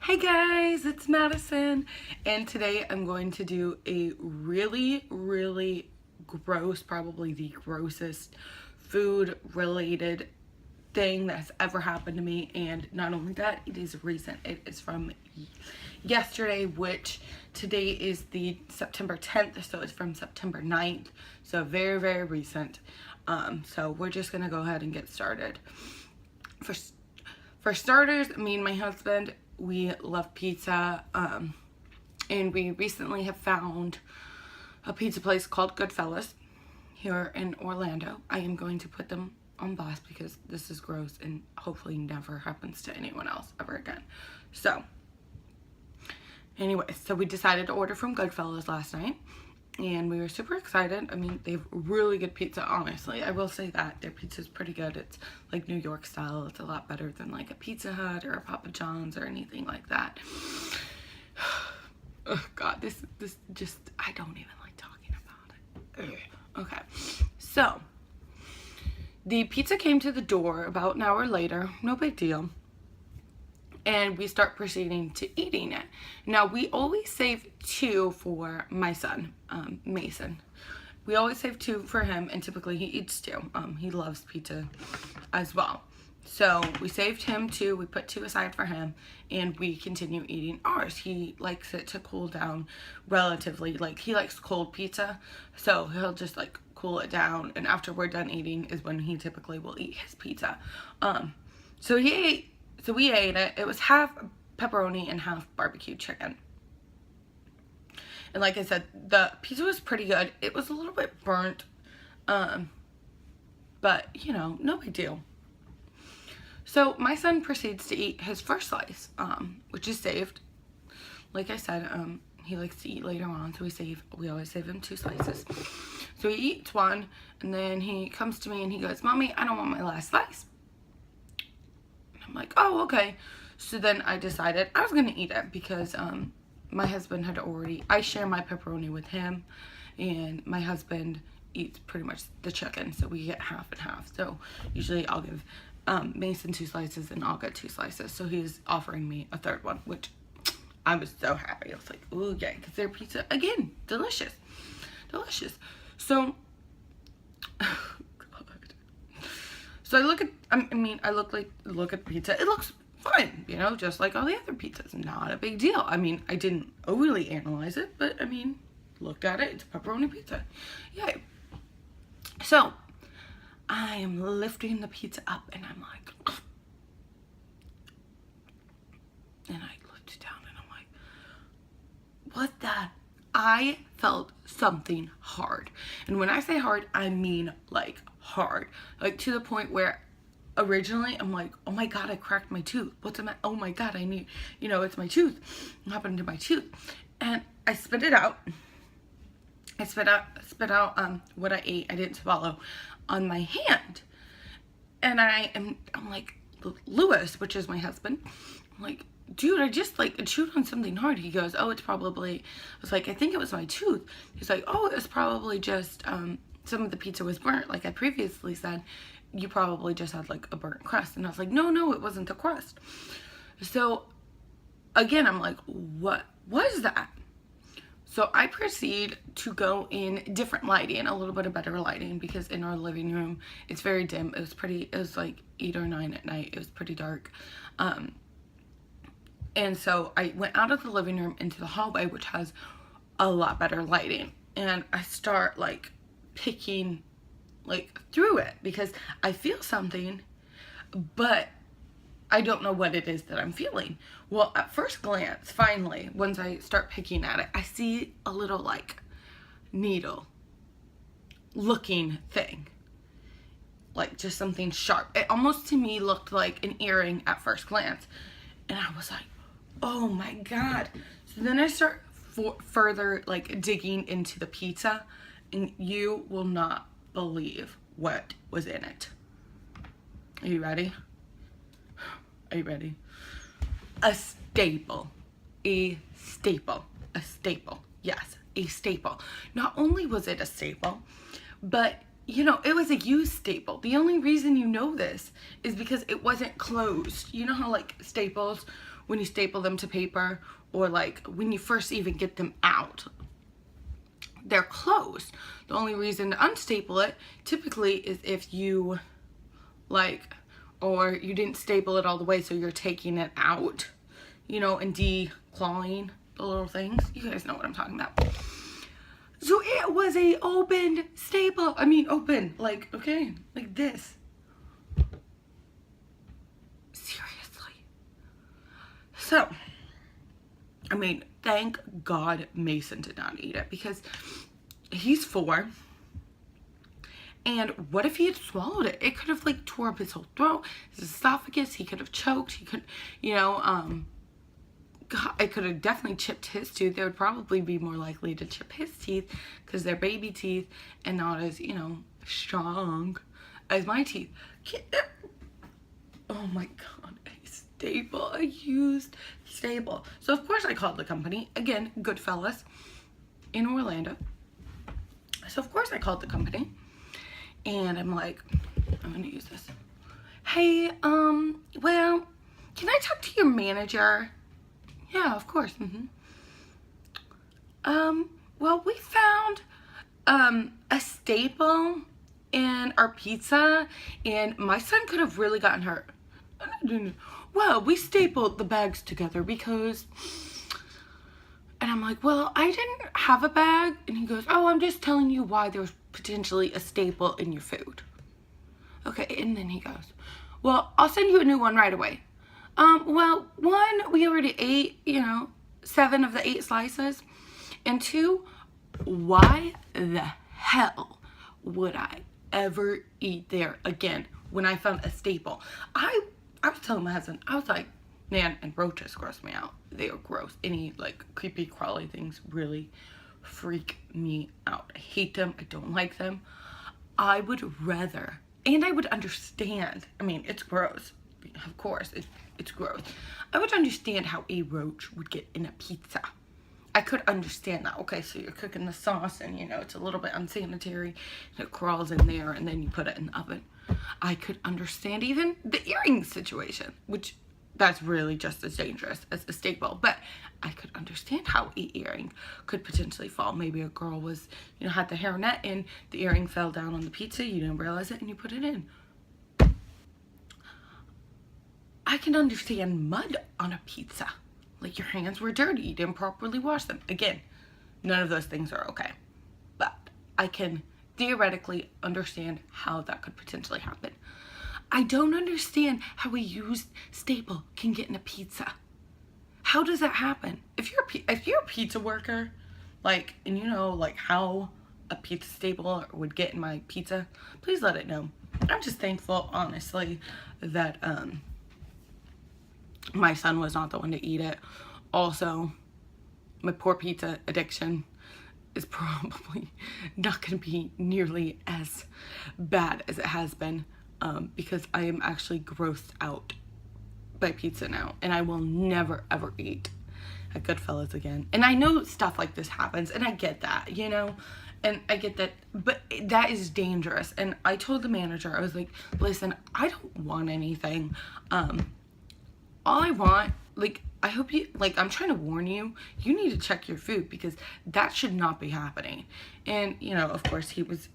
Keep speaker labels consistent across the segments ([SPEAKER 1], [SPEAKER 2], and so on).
[SPEAKER 1] Hey guys, it's Madison, and today I'm going to do a really gross, probably the grossest food related thing that's ever happened to me. And not only that, it is recent. It is from yesterday, which today is the September 10th, so it's from September 9th, so very recent. So we're just gonna go ahead and get started. For starters, me and my husband, we love pizza, and we recently have found a pizza place called Goodfellas here in Orlando. I am going to put them on blast because this is gross and hopefully never happens to anyone else ever again. So, anyway, so we decided to order from Goodfellas last night, and we were super excited. I mean, they have really good pizza, honestly. I will say that. Their pizza is pretty good. It's like New York style. It's a lot better than like a Pizza Hut or a Papa John's or anything like that. Oh God, this just, I don't even like talking about it. Ugh. Okay, so the pizza came to the door about an hour later. No big deal. And we start proceeding to eating it. Now, we always save two for my son, Mason. We always save two for him, and typically he eats two. He loves pizza as well. So we saved him two, we put two aside for him, and we continue eating ours. He likes it to cool down relatively. Like, he likes cold pizza, so he'll just like cool it down, and after we're done eating is when he typically will eat his pizza. So we ate it. It was half pepperoni and half barbecue chicken. And like I said, the pizza was pretty good. It was a little bit burnt, but you know, no big deal. So my son proceeds to eat his first slice, which is saved. Like I said, he likes to eat later on, so we always save him two slices. So he eats one, and then he comes to me and he goes, "Mommy, I don't want my last slice." I'm like, oh, okay. So then I decided I was going to eat it because my husband had already, I share my pepperoni with him, and my husband eats pretty much the chicken, so we get half and half. So usually I'll give Mason two slices and I'll get two slices. So he was offering me a third one, which I was so happy. I was like, ooh, yeah, because their pizza, again, delicious. So So I look at the pizza. It looks fine, you know, just like all the other pizzas. Not a big deal. I mean, I didn't overly analyze it, but I mean, looked at it. It's a pepperoni pizza. Yay. So I am lifting the pizza up, and I'm like, and I lift it down, and I'm like, what the? I felt something hard. And when I say hard, I mean like hard. Like to the point where originally I'm like, oh my God, I cracked my tooth. What's the matter? Oh my God, I need, you know, it's my tooth. What happened to my tooth? And I spit it out. I spit out what I ate. I didn't swallow on my hand. And I'm like, Lewis, which is my husband, I'm like, dude, I just like chewed on something hard. He goes, oh, it's probably, I was like, I think it was my tooth. He's like, oh, it was probably just, some of the pizza was burnt. Like I previously said, you probably just had like a burnt crust. And I was like, no, it wasn't the crust. So again, I'm like, what was that? So I proceed to go in different lighting, a little bit of better lighting, because in our living room, it's very dim. It was like 8 or 9 at night. It was pretty dark. And so I went out of the living room into the hallway, which has a lot better lighting. And I start like picking like through it because I feel something, but I don't know what it is that I'm feeling. Well, at first glance, finally, once I start picking at it, I see a little like needle looking thing. Like just something sharp. It almost to me looked like an earring at first glance. And I was like, oh my God. So then I start further like digging into the pizza, and you will not believe what was in it. Are you ready? Are you ready? A staple. Yes, a staple. Not only was it a staple, but you know, it was a used staple. The only reason you know this is because it wasn't closed. You know how like staples when you staple them to paper, or like when you first even get them out, they're closed. The only reason to unstaple it typically is if you like, or you didn't staple it all the way, so you're taking it out, you know, and declawing the little things. You guys know what I'm talking about. So it was a open staple. I mean, open, like, okay, like this. Seriously. So, I mean, thank God Mason did not eat it, because he's 4. And what if he had swallowed it? It could have like tore up his whole throat, his esophagus. He could have choked. He could, you know, God, it could have definitely chipped his tooth. They would probably be more likely to chip his teeth because they're baby teeth and not as, you know, strong as my teeth. Oh my God, a staple, a used staple. So of course I called the company. Again, Goodfellas in Orlando. So of course I called the company. And I'm like, I'm gonna use this. Hey, well, can I talk to your manager? Yeah, of course. Well, we found a staple in our pizza, and my son could have really gotten hurt. Well, we stapled the bags together because, and I'm like, well, I didn't have a bag. And he goes, oh, I'm just telling you why there's potentially a staple in your food. Okay, and then he goes, well, I'll send you a new one right away. Well, 1, we already ate, you know, 7 of the 8 slices. And 2, why the hell would I ever eat there again when I found a staple? I was telling my husband, I was like, man, and roaches gross me out. They are gross. Any like creepy crawly things really freak me out. I hate them. I don't like them. I would rather, and I would understand, I mean, it's gross. Of course, it's gross. I would understand how a roach would get in a pizza. I could understand that. Okay, so you're cooking the sauce and, you know, it's a little bit unsanitary and it crawls in there and then you put it in the oven. I could understand even the earring situation, which that's really just as dangerous as a staple. But I could understand how an earring could potentially fall. Maybe a girl was, you know, had the hairnet and the earring fell down on the pizza. You didn't realize it and you put it in. I can understand mud on a pizza. Like your hands were dirty, you didn't properly wash them. Again, none of those things are okay. But I can theoretically understand how that could potentially happen. I don't understand how a used staple can get in a pizza. How does that happen? If you're a pizza worker, like, and you know, like how a pizza staple would get in my pizza, please let it know. I'm just thankful, honestly, that my son was not the one to eat it. Also, my poor pizza addiction is probably not going to be nearly as bad as it has been, because I am actually grossed out by pizza now, and I will never ever eat at Goodfellas again. And I know stuff like this happens, and I get that, you know, and I get that, but that is dangerous. And I told the manager, I was like, listen, I don't want anything. All I want, like, I hope you, like, I'm trying to warn you, you need to check your food because that should not be happening. And, you know, of course, he was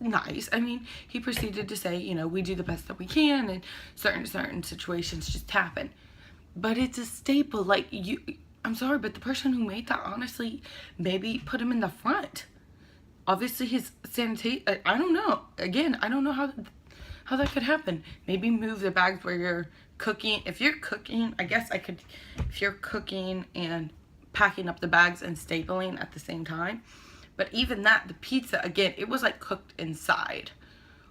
[SPEAKER 1] nice. I mean, he proceeded to say, you know, we do the best that we can and certain situations just happen. But it's a staple, like, I'm sorry, but the person who made that, honestly, maybe put him in the front. Obviously, his sanitation, I don't know. Again, I don't know how that could happen. Maybe move the bags where you're cooking. If you're cooking, I guess I could, if you're cooking and packing up the bags and stapling at the same time. But even that, the pizza, again, it was like cooked inside.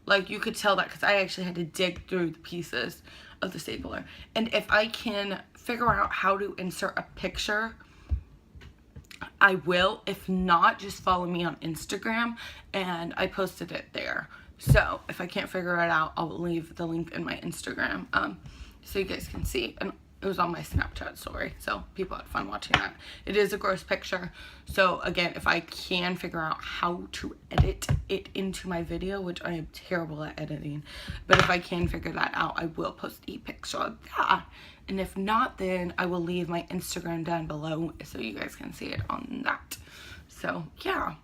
[SPEAKER 1] Like you could tell that because I actually had to dig through the pieces of the stapler. And if I can figure out how to insert a picture, I will. If not, just follow me on Instagram and I posted it there. So if I can't figure it out, I'll leave the link in my Instagram so you guys can see. And it was on my Snapchat story, so people had fun watching that. It is a gross picture. So again, if I can figure out how to edit it into my video, which I am terrible at editing, but if I can figure that out, I will post a picture of that And if not, then I will leave my Instagram down below so you guys can see it on that. So yeah,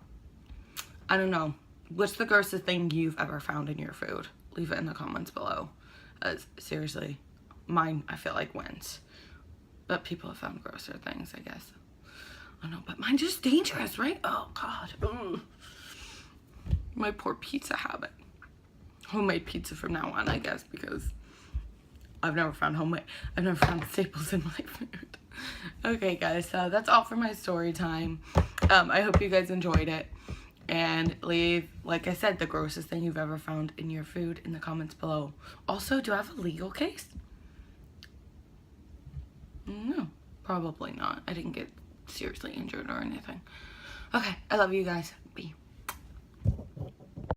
[SPEAKER 1] I don't know. What's the grossest thing you've ever found in your food? Leave it in the comments below. Seriously, mine I feel like wins. But people have found grosser things, I guess. I don't know, but mine's just dangerous, right? Oh God. Ugh. My poor pizza habit. Homemade pizza from now on, I guess, because I've never found staples in my food. Okay, guys, so that's all for my story time. I hope you guys enjoyed it. And leave, like I said, the grossest thing you've ever found in your food in the comments below. Also, do I have a legal case? No, probably not. I didn't get seriously injured or anything. Okay, I love you guys. Bye.